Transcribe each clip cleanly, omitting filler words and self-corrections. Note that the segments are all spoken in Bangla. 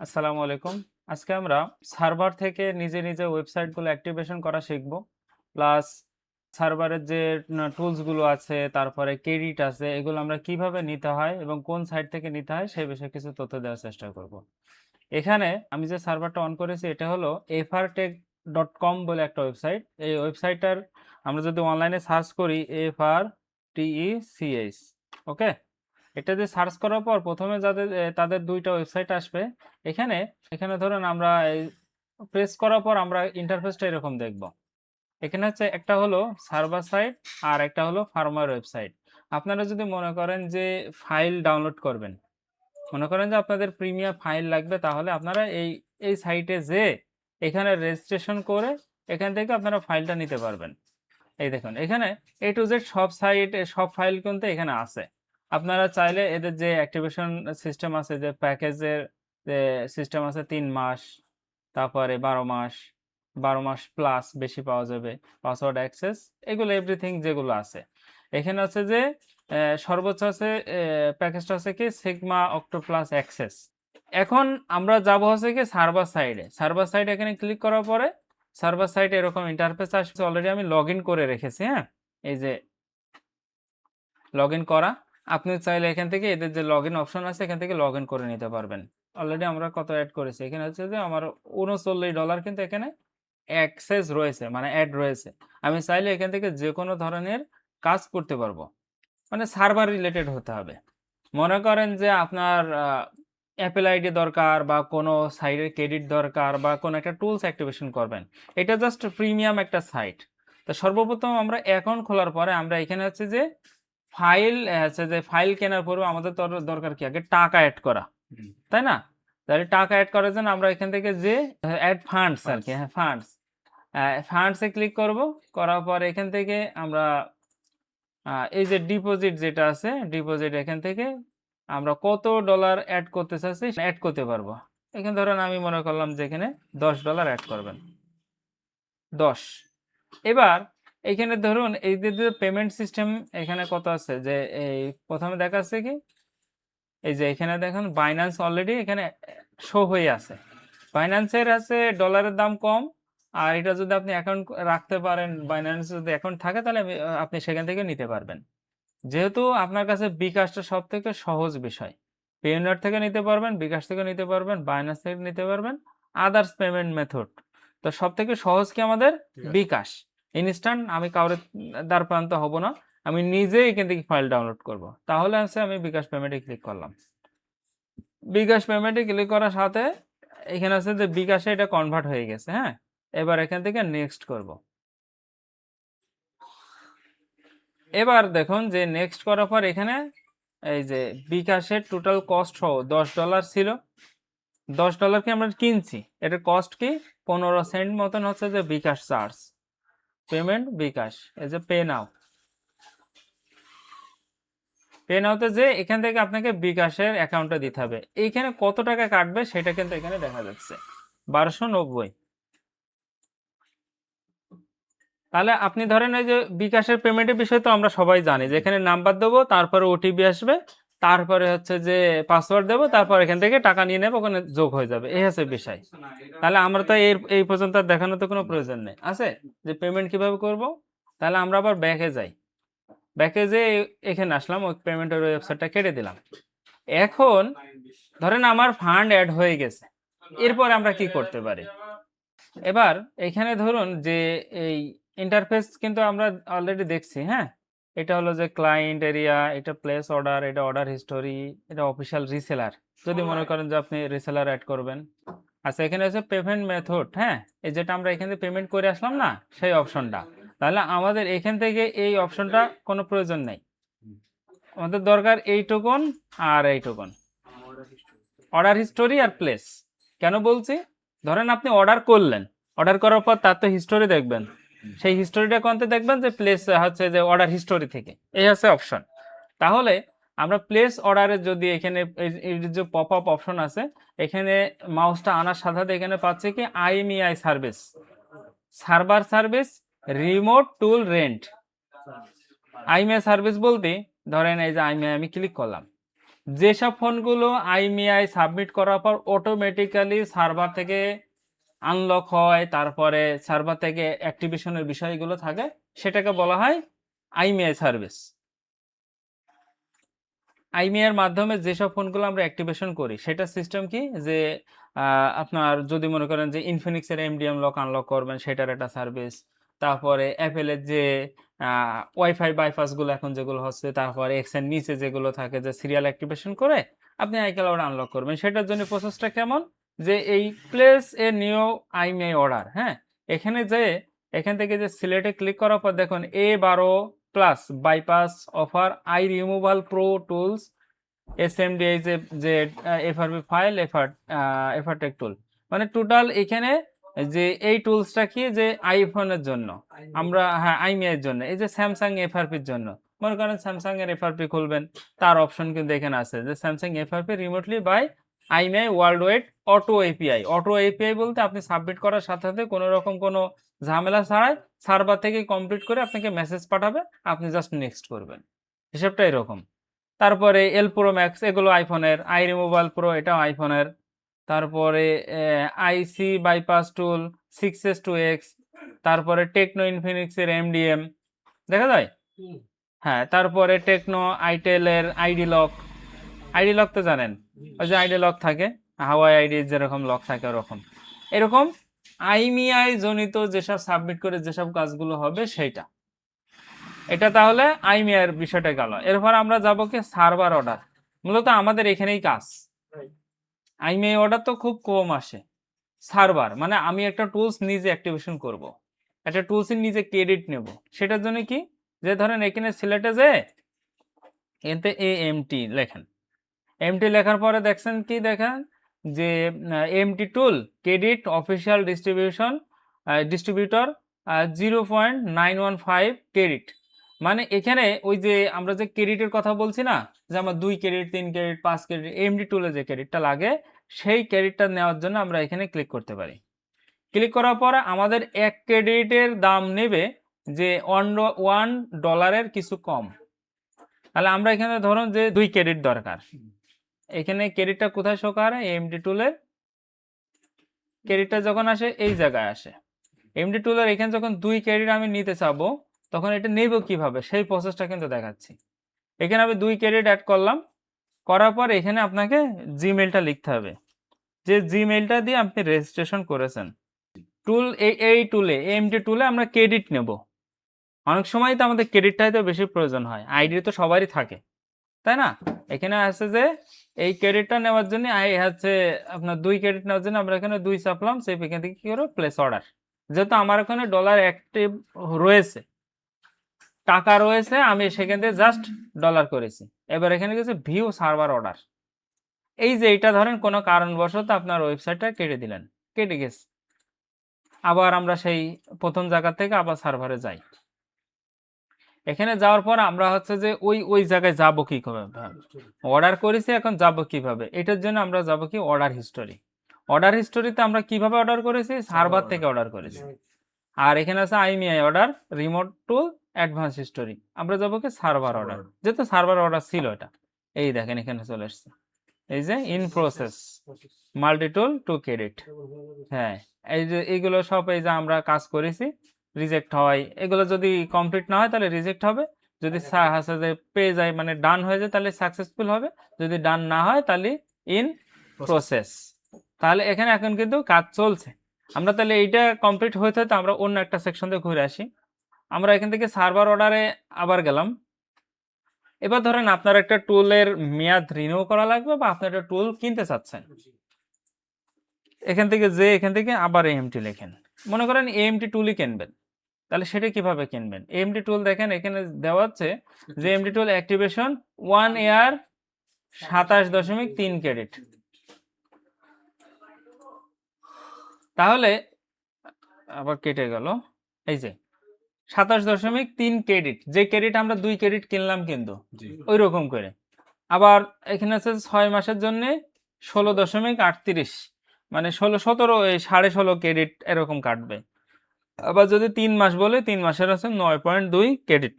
আসসালামু আলাইকুম। আজকে আমরা সার্ভার থেকে নিজে নিজে ওয়েবসাইটগুলো অ্যাক্টিভেশন করা শিখব। প্লাস সার্ভারের যে টুলসগুলো আছে, তারপরে ক্রেডিট আছে, এগুলো আমরা কিভাবে নিতে হয় এবং কোন সাইট থেকে নিতে হয় সেই বিষয়ে কিছু তথ্য দেওয়ার চেষ্টা করব। এখানে আমি যে সার্ভারটা অন করেছি এটা হলো frtech.com বলে একটা ওয়েবসাইট। এই ওয়েবসাইটটার আমরা যদি অনলাইনে সার্চ করি FRTECH, ওকে, এটা দিয়ে সার্চ করার পর প্রথমে তাদের দুইটা ওয়েবসাইট আসবে। এখানে এখানে ধরুন আমরা প্রেস করার পর আমরা ইন্টারফেসটা এরকম দেখব। এখানে হচ্ছে একটা হলো সার্ভার সাইট আর একটা হলো ফার্মার ওয়েবসাইট। আপনারা যদি মনে করেন যে ফাইল ডাউনলোড করবেন, মনে করেন যে আপনাদের প্রিমিয়াম ফাইল লাগবে, তাহলে আপনারা এই সাইটে যে এখানে রেজিস্ট্রেশন করে এখান থেকে আপনারা ফাইলটা নিতে পারবেন। এই দেখুন এখানে A to Z সব সাইট সব ফাইল কিন্তু এখানে আছে। আপনারা চাইলে এদের যে অ্যাক্টিভেশন সিস্টেম আছে, যে প্যাকেজের যে সিস্টেম আছে 3 মাস, তারপরে 12 মাস, 12 মাস প্লাস বেশি পাওয়া যাবে, পাসওয়ার্ড অ্যাক্সেস, এগুলো এভরিথিং যেগুলো আছে এখানে আছে। যে সর্বোচ্চ আছে প্যাকেজটা আছে কি সিগমা অক্টো প্লাস অ্যাক্সেস। এখন আমরা যাব হচ্ছে কি সার্ভার সাইডে। সার্ভার সাইড এখানে ক্লিক করার পরে সার্ভার সাইটে এরকম ইন্টারফেস আসছে। অলরেডি আমি লগ ইন করে রেখেছি। হ্যাঁ, এই যে লগ ইন করা, আপনি চাইলে এখান থেকে এদের যে লগ ইন অপশন আছে এখান থেকে লগ ইন করে নিতে পারবেন। অলরেডি আমরা কত অ্যাড করেছি এখানে হচ্ছে যে আমার $39 কিন্তু এখানে অ্যাক্সেস রয়েছে, মানে অ্যাড রয়েছে। আমি চাইলে এখান থেকে যে কোনো ধরনের কাজ করতে পারবো, মানে সার্ভার রিলেটেড হতে হবে। মনে করেন যে আপনার অ্যাপেল আইডি দরকার বা কোনো সাইটের ক্রেডিট দরকার বা কোনো একটা টুলস অ্যাক্টিভেশন করবেন, এটা জাস্ট প্রিমিয়াম একটা সাইট। তো সর্বপ্রথম আমরা অ্যাকাউন্ট খোলার পরে আমরা এখানে হচ্ছে যে ফাইল কেনার পরেও আমাদের দরকার কি আগে টাকা অ্যাড করা, তাই না? তাহলে টাকা অ্যাড করার জন্য আমরা এখান থেকে যে অ্যাড ফান্ডস আর কি, হ্যাঁ ফান্ডসে ক্লিক করব। করার পর এখান থেকে আমরা এই যে ডিপোজিট যেটা আছে, ডিপোজিট এখান থেকে আমরা কত ডলার অ্যাড করতে চাচ্ছি অ্যাড করতে পারবো। এখানে ধরেন আমি মনে করলাম যে এখানে $10 অ্যাড করবেন, 10। এবার এখানে ধরুন এই যে পেমেন্ট সিস্টেম এখানে কত আছে, যে এই প্রথমে দেখাচ্ছে কি এই যে এখানে দেখুন বাইন্যান্স অলরেডি এখানে শো হয়ে আছে। বাইন্যান্সের আছে ডলারের দাম কম, আর এটা যদি আপনি অ্যাকাউন্ট রাখতে পারেন, বাইন্যান্স যদি অ্যাকাউন্ট থাকে তাহলে আপনি সেখান থেকে নিতে পারবেন। যেহেতু আপনার কাছে বিকাশটা সব থেকে সহজ বিষয়, পেইউনার থেকে নিতে পারবেন, বিকাশ থেকে নিতে পারবেন, বাইন্যান্স থেকে নিতে পারবেন, আদার্স পেমেন্ট মেথড। তো সব থেকে সহজ কি আমাদের বিকাশ। ইনস্ট্যান্ট, আমি কাউরে দ্বার প্রান্ত হব না, আমি নিজেই এখান থেকে ফাইল ডাউনলোড করব। তাহলে আছে আমি বিকাশ পেমেন্টে ক্লিক করলাম। বিকাশ পেমেন্টে ক্লিক করার সাথে এখানে আছে যে বিকাশে এটা কনভার্ট হয়ে গেছে। হ্যাঁ, এবার এখান থেকে নেক্সট করব। এবার দেখুন যে নেক্সট করার পর এখানে এই যে বিকাশের টোটাল কস্ট সহ $10 ছিল। $10কে আমরা কিনছি, এটার কস্ট কি 15 সেন্ট মতন হচ্ছে যে বিকাশ চার্জ। পেমেন্ট বিকাশ, এই যে পে নাও, পে নাওতে যে এখান থেকে আপনাকে বিকাশের অ্যাকাউন্টে দিতে হবে। এইখানে কত টাকা কাটবে সেটা কিন্তু এখানে দেখা যাচ্ছে 1290। তাহলে আপনি ধরেন এই যে বিকাশের পেমেন্টের বিষয় তো আমরা সবাই জানি, যে এখানে নাম্বার দেবো, তারপরে ওটিপি আসবে, তারপরে হচ্ছে যে পাসওয়ার্ড দেবো, তারপর এখান থেকে টাকা নিয়ে নেবো, ওখানে যোগ হয়ে যাবে, এই হচ্ছে বিষয়। তাহলে আমরা তো এই পর্যন্ত আর দেখানোর তো কোনো প্রয়োজন নেই আছে যে পেমেন্ট কিভাবে করব। তাহলে আমরা আবার ব্যাকে যাই, ব্যাকে যে এখানে আসলাম, ওই পেমেন্টের ওয়েবসাইটটা কেটে দিলাম। এখন ধরেন আমার ফান্ড অ্যাড হয়ে গেছে, এরপর আমরা কি করতে পারি? এবার এখানে ধরুন যে এই ইন্টারফেস কিন্তু আমরা অলরেডি দেখছি। হ্যাঁ, এটা হলো যে ক্লায়েন্ট এরিয়া, এটা প্লেস অর্ডার, এটা অর্ডার হিস্টোরি, এটা অফিসিয়াল রিসেলার, যদি মনে করেন যে আপনি রিসেলার অ্যাড করবেন। আচ্ছা, এখানে হচ্ছে পেমেন্ট মেথড। হ্যাঁ, এই যেটা আমরা এখানে পেমেন্ট করে আসলাম না, সেই অপশনটা। তাহলে আমাদের এখান থেকে এই অপশনটা কোনো প্রয়োজন নেই, আমাদের দরকার এইটুকুন আর এইটুকুন, অর্ডার হিস্টোরি আর প্লেস। কেন বলছি? ধরেন আপনি অর্ডার করলেন, অর্ডার করার পর তার তো হিস্টোরি দেখবেন, সেই হিস্টোরিটা কোনতে দেখবেন? যে প্লেস হচ্ছে যে অর্ডার হিস্টোরি থেকে, এই হচ্ছে অপশন। তাহলে আমরা প্লেস অর্ডারে যদি এখানে এই যে পপ আপ অপশন আছে, এখানে মাউসটা আনার সাথে সাথে এখানে পাচ্ছে কি IMEI service, server service, remote tool rent. IMEI service বলতে ধরেন এই যে IMEI আমি ক্লিক করলাম, যেসব ফোনগুলো আইএমইআই সাবমিট করার পর অটোমেটিক্যালি সার্ভার থেকে আনলক হয়, তারপরে সার্ভার থেকে অ্যাক্টিভেশনের বিষয়গুলো থাকে, সেটাকে বলা হয় আইএমইআই সার্ভিস। আইএমইআই এর মাধ্যমে যেসব ফোনগুলো আমরা অ্যাক্টিভেশন করি সেটা সিস্টেম কি, যে আপনার যদি মনে করেন যে ইনফিনিক্সের এমডিএম লক আনলক করবেন, সেটার একটা সার্ভিস। তারপরে অ্যাপেলের যে ওয়াইফাই বাইপাসগুলো এখন যেগুলো হচ্ছে, তারপরে এক্সের নিচে যেগুলো থাকে যে সিরিয়াল অ্যাক্টিভেশন করে আপনি আইক্লাউড আনলক করবেন, সেটার জন্য প্রসেসটা কেমন, যে এই place a new IMEI order, হ্যাঁ, এখানে যে এখান থেকে যে সিলেটে ক্লিক করার পর দেখুন A12+ bypass offer i removal pro tools SMDI যে এফআরবি ফাইল এফআরটেক টুল, মানে টোটাল এখানে যে এই টুলসটা কি, যে আইফোনের জন্য আমরা, হ্যাঁ আইএমইআই এর জন্য, এই যে স্যামসাং এফআরপির জন্য মনে করেন স্যামসাং এর এফআরপি খুলবেন, তার অপশন কিন্তু এখানে আছে যে Samsung FRP remotely by IMEI worldwide auto API. Auto API বলতে আপনি সাবমিট করার সাথে সাথে কোনো রকম কোনো ঝামেলা ছাড়াই সার্ভার থেকে কমপ্লিট করে আপনাকে মেসেজ পাঠাবে, আপনি জাস্ট নেক্সট করবেন, হিসেবটা এরকম। তারপরে এল প্রো ম্যাক্স, এগুলো আইফোনের, আই রিমুভাল প্রো এটাও আইফোনের। তারপরে আইসি বাইপাস টুল 6S2X, তারপরে টেকনো ইনফিনিক্সের এমডিএম দেখা যায়, হ্যাঁ, তারপরে টেকনো আইটেলের আইডি লক। আইডি লক তো জানেন, ওই যে আইডি লক থাকে হাওয়াই আইডি যেরকম লক থাকে ওরকম, এরকম আইএমইআই জনিত যেসব সাবমিট করে যেসব কাজগুলো হবে সেইটা, এটা তাহলে আইএমইআই এর বিষয়টা গেল। এরপর আমরা যাব কি সার্ভার অর্ডার, মূলত আমাদের এখানেই কাজ। আইএমইআই অর্ডার তো খুব কম আসে, সার্ভার মানে আমি একটা টুলস নিজে অ্যাক্টিভেশন করব, একটা টুলসের নিজে ক্রেডিট নেব, সেটার জন্য কি, যে ধরেন এখানে সিলেটে যে এতে এএমটি লেখেন, এমটি লেখার পরে দেখছেন কি, দেখেন যে এমটি টুল ক্রেডিট অফিসিয়াল ডিস্ট্রিবিউটর 0.915 ক্রেডিট, মানে এখানে ওই যে আমরা যে ক্রেডিটের কথা বলছি না, যে আমার 2 ক্রেডিট 3 ক্রেডিট 5 ক্রেডিট এমডি টুলে যে ক্রেডিটটা লাগে, সেই ক্রেডিটটা নেওয়ার জন্য আমরা এখানে ক্লিক করতে পারি। ক্লিক করার পর আমাদের 1 ক্রেডিটের দাম নেবে যে $1 কিছু কম, তাহলে আমরা এখানে ধরুন যে 2 ক্রেডিট দরকার, এখানে ক্রেডিটটা কোথায় শো করে, এমডি টুলের ক্রেডিটটা যখন আসে এই জায়গায় আসে, এমডি টুলের এখানে যখন 2 ক্রেডিট আমি নিতে চাবো তখন এটা নেব কিভাবে সেই প্রসেসটা কিন্তু দেখাচ্ছি। এখানে আমি 2 ক্রেডিট অ্যাড করলাম, করার পর এখানে আপনাকে জিমেলটা লিখতে হবে, যে জিমেলটা দিয়ে আপনি রেজিস্ট্রেশন করেছেন। টুল এই টুলে এমডি টুলে আমরা ক্রেডিট নেব, অনেক সময় তো আমাদের ক্রেডিটটাই তো বেশি প্রয়োজন হয়, আইডি তো সবারই থাকে তাই না। এখানে আছে যে এই ক্রেডিটটা নেওয়ার জন্য হচ্ছে আপনার 2 ক্রেডিট নেওয়ার জন্য আমরা এখানে 2 চাপলাম, সেই এখান থেকে কি করবো প্লেস অর্ডার, যেহেতু আমার এখানে ডলার অ্যাক্টিভ রয়েছে, টাকা রয়েছে, আমি সেখান থেকে জাস্ট ডলার করেছি। এবার এখানে গেছে ভিউ সার্ভার অর্ডার, এই যে এটা ধরেন কোনো কারণবশত আপনার ওয়েবসাইটটা কেটে দিলেন, কেটে গেছে, আবার আমরা সেই প্রথম জায়গা থেকে আবার সার্ভারে যাই। এখানে যাওয়ার পর আমরা হচ্ছে যে ওই জায়গায় যাব কি করে, অর্ডার করেছি এখন যাব কিভাবে, এটার জন্য আমরা যাব কি অর্ডার হিস্টোরি। অর্ডার হিস্টোরিতে আমরা কিভাবে অর্ডার করেছি, সার্ভার থেকে অর্ডার করেছি। আর এখানে আছে আইএমইআই অর্ডার রিমোট টুল অ্যাডভান্স হিস্টোরি, আমরা যাব কি সার্ভার অর্ডার, যেহেতু সার্ভার অর্ডার ছিল এটা, এই দেখেন এখানে চলে আসছে, এই যে ইন প্রসেস মাল্টিটুল টু ক্রেডিট, হ্যাঁ এই যে এইগুলো সব এই যে আমরা কাজ করেছি, রিজেক্ট হয়, এগুলো যদি কমপ্লিট না হয় তাহলে রিজেক্ট হবে, যদি হচ্ছে যে পেয়ে যায় মানে ডান হয়ে যায় তাহলে সাকসেসফুল হবে, যদি ডান না হয় তাহলে ইন প্রসেস। তাহলে এখানে এখন কিন্তু কাজ চলছে। আমরা তাহলে এইটা কমপ্লিট হয়েছে, তো আমরা অন্য একটা সেকশন থেকে ঘুরে আসি। আমরা এখান থেকে সার্ভার অর্ডারে আবার গেলাম। এবার ধরেন আপনার একটা টুলের মেয়াদ রিনিউ করা লাগবে বা আপনি একটা টুল কিনতে চাচ্ছেন, এখান থেকে আবার এএমটি লেখেন, মনে করেন এএমটি টুলই কিনবেন, তাহলে সেটা কিভাবে কিনবেন, এএমটি টুল দেখেন এখানে দেওয়া আছে যে এএমটি টুল অ্যাক্টিভেশন 1 ইয়ার 27.3 ক্রেডিট, তাহলে আবার কেটে গেল, এই যে 27.3 ক্রেডিট, যে ক্রেডিট আমরা 2 ক্রেডিট কিনলাম কিন্তু ওই রকম করে। আবার এখানে আছে 6 মাসের জন্য 16.38, মানে 17 16.5 ক্রেডিট এরকম কাটবে। আবার যদি 3 মাস বলে 3 মাসের আছে 9.2 ক্রেডিট,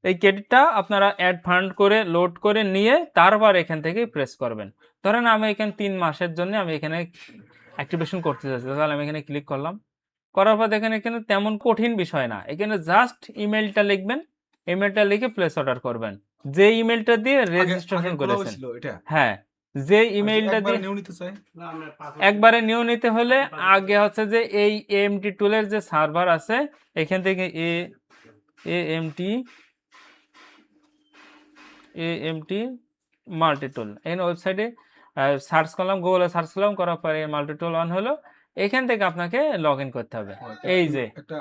এই ক্রেডিটটা আপনারা অ্যাড ফান্ড করে লোড করে নিয়ে তারপর এখান থেকে প্রেস করবেন। ধরেন আমি এখানে 3 মাসের জন্য আমি এখানে অ্যাক্টিভেশন করতে যাচ্ছি, তাহলে আমি এখানে ক্লিক করলাম। করার পর দেখেন এখানে তেমন কঠিন বিষয় না, এখানে জাস্ট ইমেলটা লিখবেন, ইমেলটা লিখে প্লেস অর্ডার করবেন। যে ইমেলটা দিয়ে রেজিস্ট্রেশন করেছেন, হ্যাঁ, যে ইমেলটা দিয়ে একবারে নিউ নিতে হলে আগে হচ্ছে যে এই এএমটি টুলের যে সার্ভার আছে এখান থেকে এএমটি মাল্টিটুল এখানে ওয়েবসাইটে সার্চ করলাম, গুগলে সার্চ করলাম, করার পরে মাল্টিটুল অন হলো। এখান থেকে আপনাকে লগ ইন করতে হবে, এই যে একটা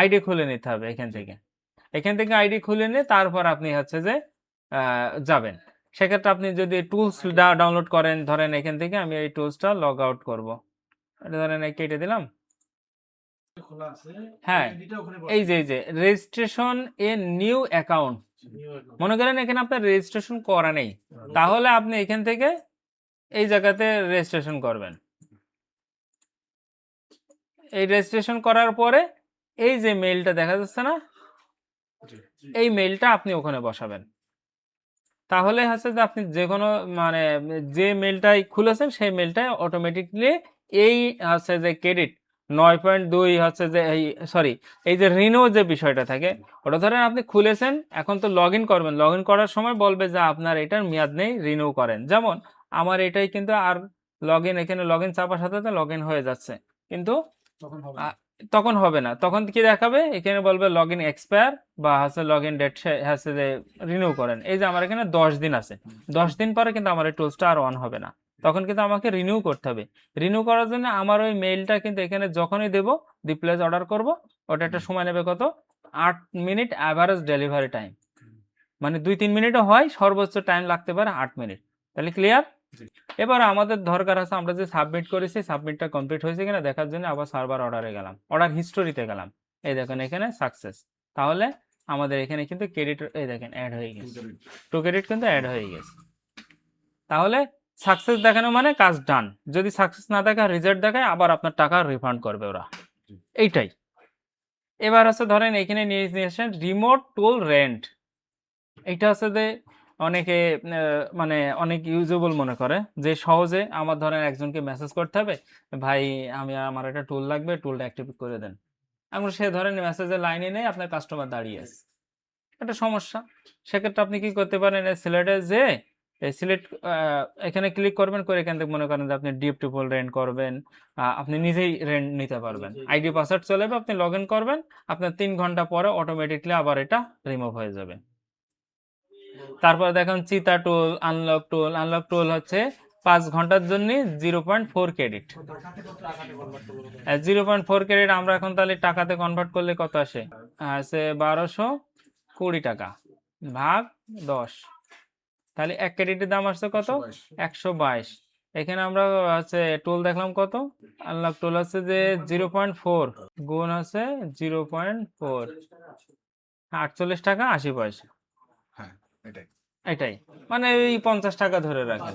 আইডি খুলে নিতে হবে এখান থেকে আইডি খুলে নিয়ে তারপর আপনি হচ্ছে যে যাবেন। সেক্ষেত্রে আপনি যদি টুলস ডাউনলোড করেন, ধরেন এখান থেকে আমি এই টুলসটা লগ আউট করবো, এটা ধরেন কেটে দিলাম। হ্যাঁ, এই যে রেজিস্ট্রেশন এ নিউ অ্যাকাউন্ট, মনে করেন এখানে আপনার রেজিস্ট্রেশন করা নেই, তাহলে আপনি এখান থেকে এই জায়গাতে রেজিস্ট্রেশন করবেন। এই রেজিস্ট্রেশন করার পরে এই যে মেইলটা দেখা যাচ্ছে না, এই মেইলটা আপনি ওখানে বসাবেন। তাহলে হচ্ছে যে আপনি যে কোনো মানে যে মেইলটাই খুলেছেন সেই মেইলটাই অটোমেটিকলি এই হচ্ছে যে ক্রেডিট 9.2 হচ্ছে যে এই যে রিনিউ যে বিষয়টা থাকে ওটা ধরেন আপনি খুলেছেন, এখন তো লগ ইন করবেন, লগ ইন করার সময় বলবে যে আপনার এটার মেয়াদ নেই, রিনিউ করেন। যেমন আমার এটাই কিন্তু আর এখানে লগ ইন চাপার সাথে সাথে লগ ইন হয়ে যাচ্ছে, কিন্তু তখন হবে না। তখন কি দেখাবে, এখানে বলবে লগ ইন এক্সপায়ার বা হচ্ছে লগ ইন ডেট হচ্ছে যে রিনিউ করেন। এই যে আমার এখানে 10 দিন আছে, 10 দিন পরে কিন্তু আমার এই টুলসটা আর অন হবে না, তখন কিন্তু আমাকে রিনিউ করতে হবে। রিনিউ করার জন্য আমার ওই মেইলটা কিন্তু এখানে যখনই দেবো রিপ্লেস অর্ডার করব, ওটা একটা সময় নেবে কত, 8 মিনিট অ্যাভারেজ ডেলিভারি টাইম, মানে 2-3 মিনিটও হয়, সর্বোচ্চ টাইম লাগতে পারে 8 মিনিট। তাহলে ক্লিয়ার? এবার আমাদের দরকার আছে আমরা যে সাবমিট করেছি সাবমিটটা কমপ্লিট হয়েছে কিনা দেখার জন্য আবার সার্ভার অর্ডারে গেলাম, অর্ডার হিস্টোরিতে গেলাম, এই দেখেন এখানে সাকসেস। তাহলে আমাদের এখানে কিন্তু ক্রেডিট এই দেখেন অ্যাড হয়ে গেছে, টু ক্রেডিট কিন্তু অ্যাড হয়ে গেছে। তাহলে সাকসেস দেখানো মানে কাজ ডান। যদি সাকসেস না দেখায়, রিজেক্ট দেখায়, আবার আপনার টাকা রিফান্ড করবে ওরা, এইটাই। এবার হচ্ছে ধরেন এখানে নিয়ে আসেন রিমোট টুল রেন্ট। এইটা হচ্ছে যে অনেকে মানে অনেক ইউজেবল মনে করে, যে সহজে আমার ধরেন একজনকে মেসেজ করতে হবে, ভাই আমার একটা টুল লাগবে, টুলটা অ্যাক্টিভ করে দেন। এখন সে ধরেন মেসেজের লাইনে নেই, আপনার কাস্টমার দাঁড়িয়ে আছে, একটা সমস্যা। সেক্ষেত্রে আপনি কি করতে পারেন, সিলেটে যে সিলেক্ট এখানে ক্লিক করবেন, করে এখান থেকে মনে করেন যে আপনি ডিএফটি ফুল রেন্ট করবেন, আপনি নিজেই রেন্ট নিতে পারবেন, আইডি পাসওয়ার্ড চলে যাবে, আপনি লগ ইন করবেন, আপনার 3 ঘন্টা পরে অটোমেটিকলি আবার এটা রিমুভ হয়ে যাবে। তারপর দেখুন চিতা টুল, আনলক টুল হচ্ছে 5 ঘন্টার জন্য 0.4 ক্রেডিট। 0.4 ক্রেডিট আমরা এখন তাহলে টাকাতে কনভার্ট করলে কত আসে, আছে 1220 টাকা ভাগ 10, তাহলে 1 ক্রেডিটের দাম আসছে কত, 122। এখানে আমরা হচ্ছে টুল দেখলাম কত, আনলক টুল হচ্ছে যে 0.4 গুণ হচ্ছে 0.4, 48 টাকা 80 পয়সা, এটাই মানে এই 50 টাকা ধরে রাখেন।